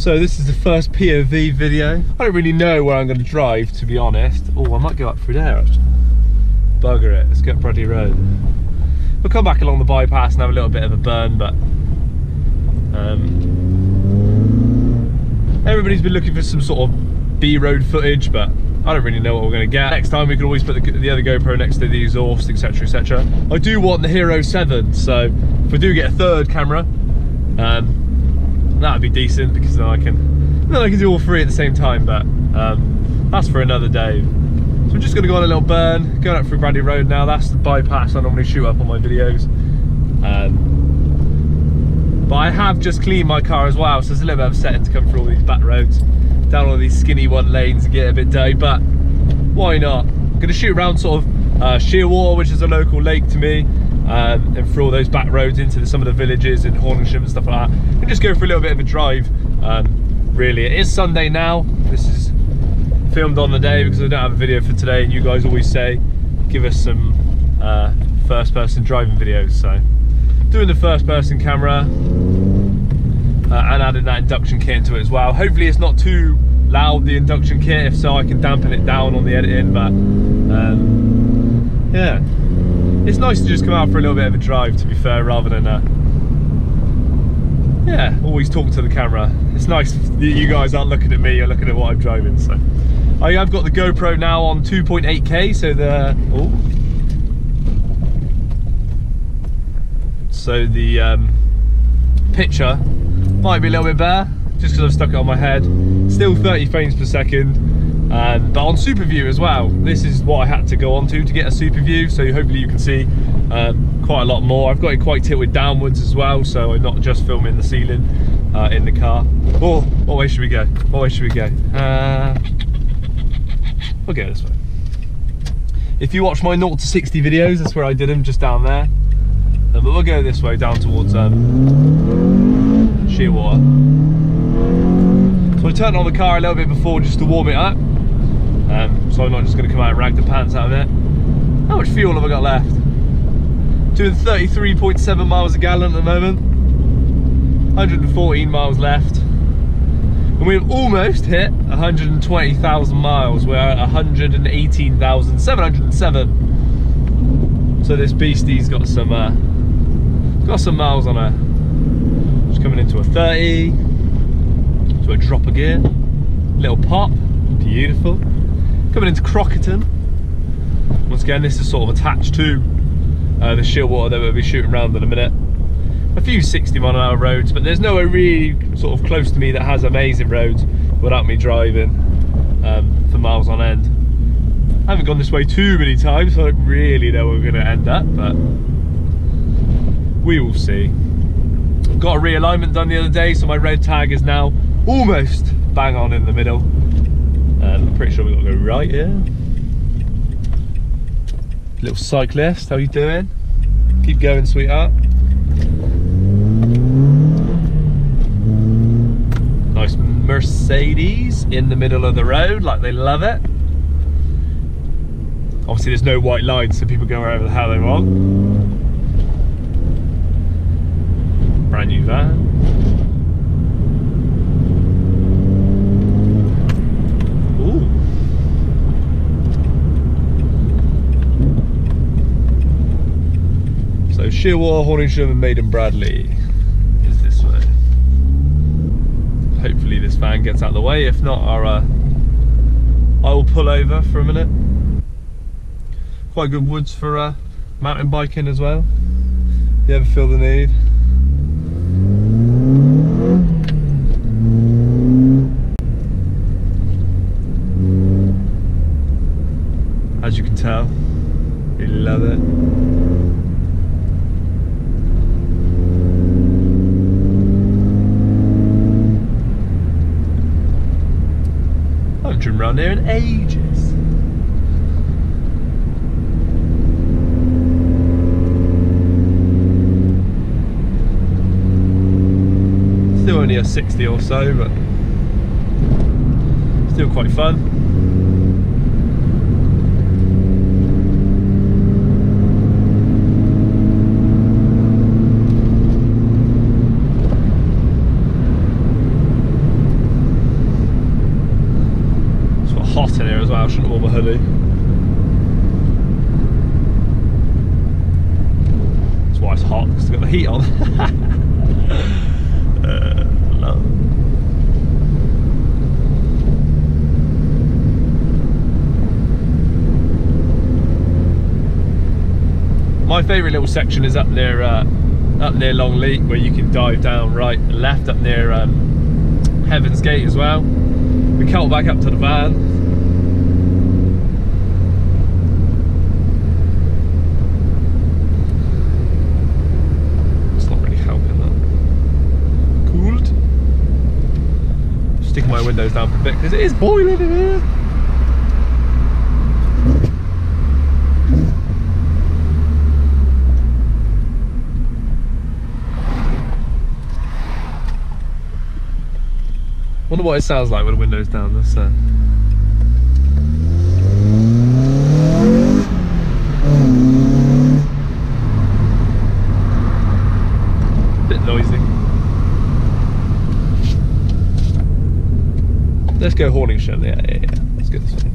So this is the first POV video. I don't really know where I'm going to drive, to be honest. Oh, I might go up through there actually. Bugger it, let's get Bradley Road. We'll come back along the bypass and have a little bit of a burn, but everybody's been looking for some sort of B-road footage, but I don't really know what we're going to get. Next time we can always put the other GoPro next to the exhaust, etc, etc. I do want the Hero 7, so if we do get a third camera, that would be decent, because then I can do all three at the same time, but that's for another day. So I'm just going to go on a little burn, going up through Bradley Road now. That's the bypass I normally shoot up on my videos. But I have just cleaned my car as well, so there's a little bit upsetting to come through all these back roads, down all these skinny one lanes and get a bit dirty, but why not? I'm going to shoot around sort of Shearwater, which is a local lake to me, and through all those back roads into some of the villages in Horningsham and stuff like that, and just go for a little bit of a drive. Really, it is Sunday now. This is filmed on the day because I don't have a video for today, and you guys always say give us some first person driving videos, so doing the first person camera and adding that induction kit into it as well. Hopefully it's not too loud, the induction kit, if so I can dampen it down on the editing, but yeah, it's nice to just come out for a little bit of a drive, to be fair, rather than yeah, always talk to the camera. It's nice that you guys aren't looking at me, you're looking at what I'm driving. So I have got the GoPro now on 2.8K, so the picture might be a little bit better, just because I've stuck it on my head. Still 30 frames per second, but on super view as well. This is what I had to go on to get a super view, so hopefully you can see quite a lot more. I've got it quite tilted downwards as well, so I'm not just filming the ceiling in the car. Oh, what way should we go? What way should we go? We'll go this way. If you watch my 0 to 60 videos, that's where I did them, just down there. But we'll go this way, down towards Shearwater. So I turned on the car a little bit before just to warm it up. So I'm not just going to come out and rag the pants out of it. How much fuel have I got left? Doing 33.7 miles a gallon at the moment. 114 miles left. And we've almost hit 120,000 miles. We're at 118,707. So this beastie's got some miles on her. Just coming into a 30. So a drop of gear. Little pop. Beautiful. Coming into Crockerton. Once again, this is sort of attached to the Shearwater that we'll be shooting around in a minute. A few 60-mile-an-hour roads, but there's nowhere really sort of close to me that has amazing roads without me driving for miles on end. I haven't gone this way too many times, so I don't really know where we're going to end up, but we will see. Got a realignment done the other day, so my red tag is now almost bang on in the middle. I'm pretty sure we've got to go right here. Little cyclist, how you doing? Keep going, sweetheart. Nice Mercedes in the middle of the road, like they love it. Obviously there's no white lines, so people go wherever the hell they want. Brand new van. So Shearwater, Horningsham and Maiden Bradley is this way. Hopefully this van gets out of the way. If not, I will pull over for a minute. Quite good woods for mountain biking as well. If you ever feel the need. As you can tell, we love it. I haven't driven around here in ages. Still only a 60 or so, but still quite fun. hot in here as well. I shouldn't have worn my hoodie. That's why it's hot, because it's got the heat on. No. My favourite little section is up near Longleat, where you can dive down right and left, up near Heaven's Gate as well. We cut back up to the van. It's not really helping that. Cooled. Sticking my windows down for a bit because it is boiling in here. Wonder what it sounds like with the windows down. That's bit noisy. Let's go Horning Shed. Yeah. Let's go this way.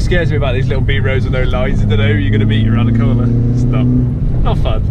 Scares me about these little B roads with no lines. I don't know who you're going to meet around the corner. It's not fun.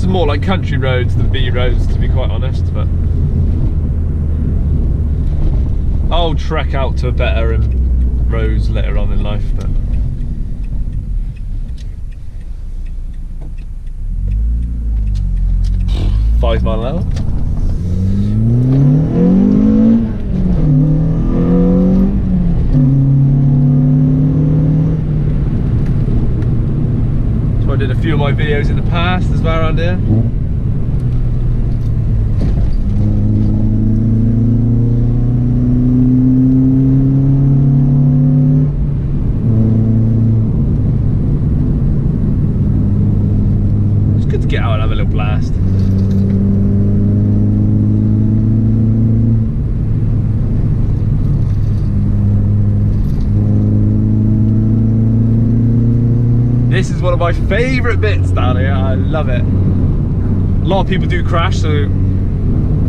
More like country roads than B roads, to be quite honest, but I'll trek out to better roads later on in life. But $5 mile an hour. I did a few of my videos in the past as well around here. It's good to get out and have a little blast. This is one of my favourite bits down here. I love it. A lot of people do crash, so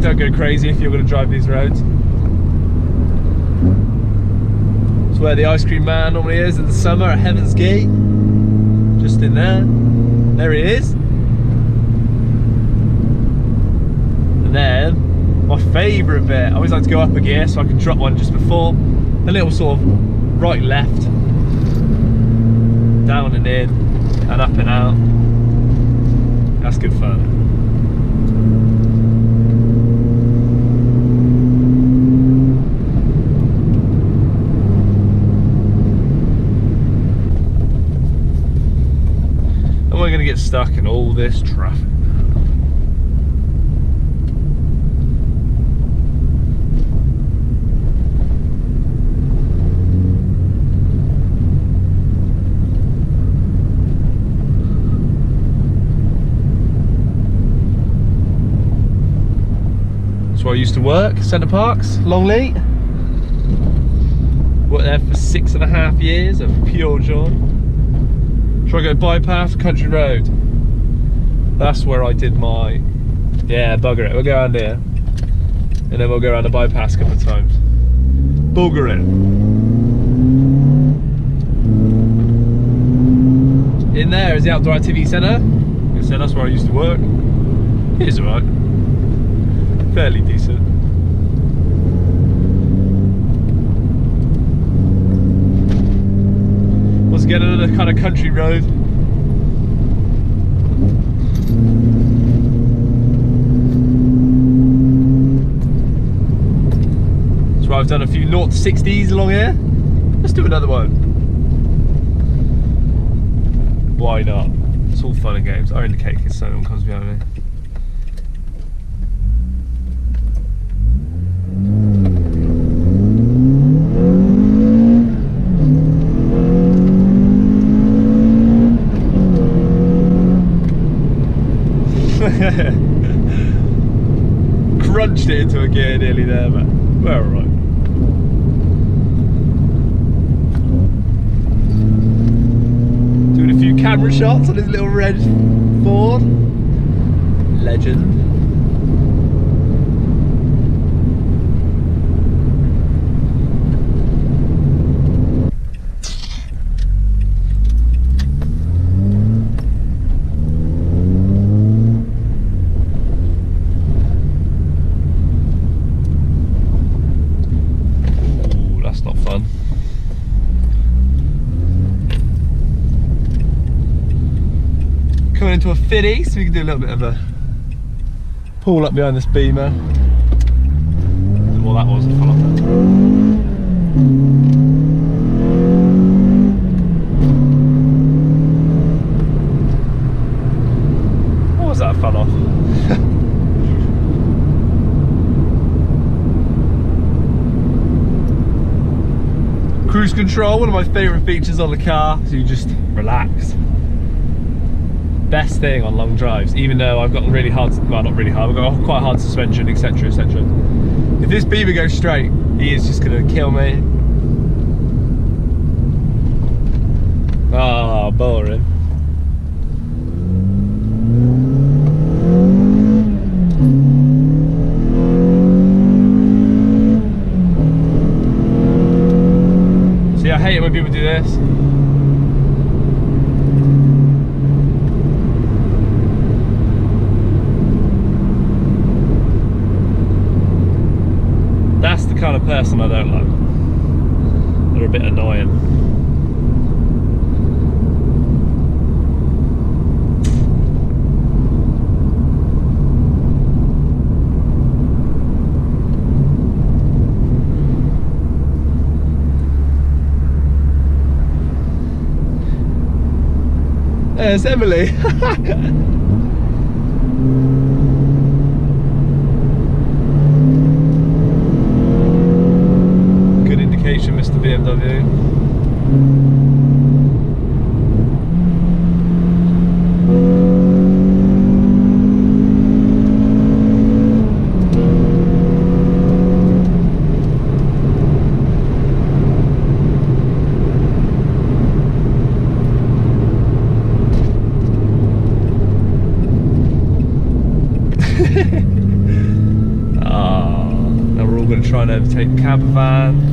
don't go crazy if you're going to drive these roads. It's where the ice cream man normally is in the summer at Heaven's Gate. Just in there. There he is. And then my favourite bit, I always like to go up a gear so I can drop one just before. A little sort of right left. Down and in and up and out. That's good fun. And we're going to get stuck in all this traffic. That's where I used to work, Centre Parks, Longleat. Worked there for 6.5 years of pure joy. Try to go bypass country road. That's where I did my, yeah, bugger it. We'll go around here. And then we'll go around the bypass a couple of times. Bugger it. In there is the Outdoor Activity Centre. So that's where I used to work. It's alright. Fairly decent. again, another kind of country road. So I've done a few 0 to 60s along here. Let's do another one. Why not? It's all fun and games. I own the cake if someone comes behind me. Crunched it into a gear nearly there, but we're alright. Doing a few camera shots on his little red Ford. Legend. Coming into a fitty, so we can do a little bit of a pull up behind this beamer. Well, that was a fun off. What was that fun off? Cruise control, one of my favourite features on the car, so you just relax. Best thing on long drives, even though I've got really hard, well not really hard, I've got quite hard suspension, etc, etc. If this beaver goes straight, he is just going to kill me. Ah, boring. See, I hate it when people do this. That's the kind of person I don't like. They're a bit annoying. There's Emily. Mr. BMW. Now we're all going to try and overtake the camper van.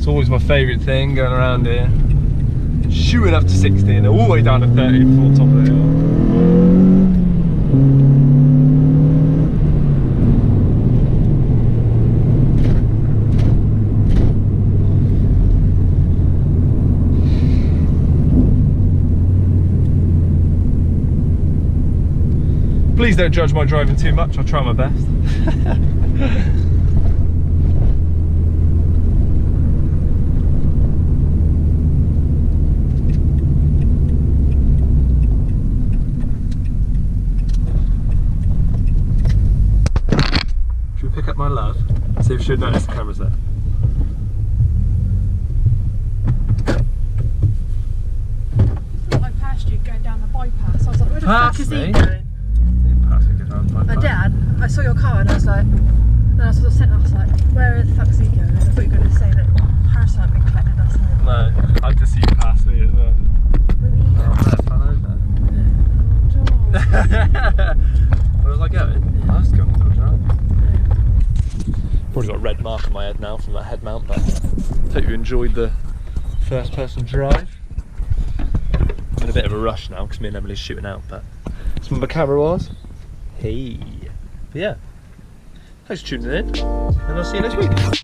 Always my favourite thing going around here, shooting up to 60 and all the way down to 30 before top of the hill. Please don't judge my driving too much, I'll try my best. Pick up my love, see if she'll notice the camera's there. I passed you going down the bypass. I was like, where the fuck is he going? You didn't pass me going down the bypass. I did. I saw your car and I was like, then I sort of sent, I was like, where the fuck's he going? I thought you were going to say that Harrison had been collecting us. No, I my head now from that head mount, but hope you enjoyed the first person drive. I'm in a bit of a rush now because me and Emily's shooting out, but that's what my camera was. Hey. But yeah, thanks for tuning in, and I'll see you next week.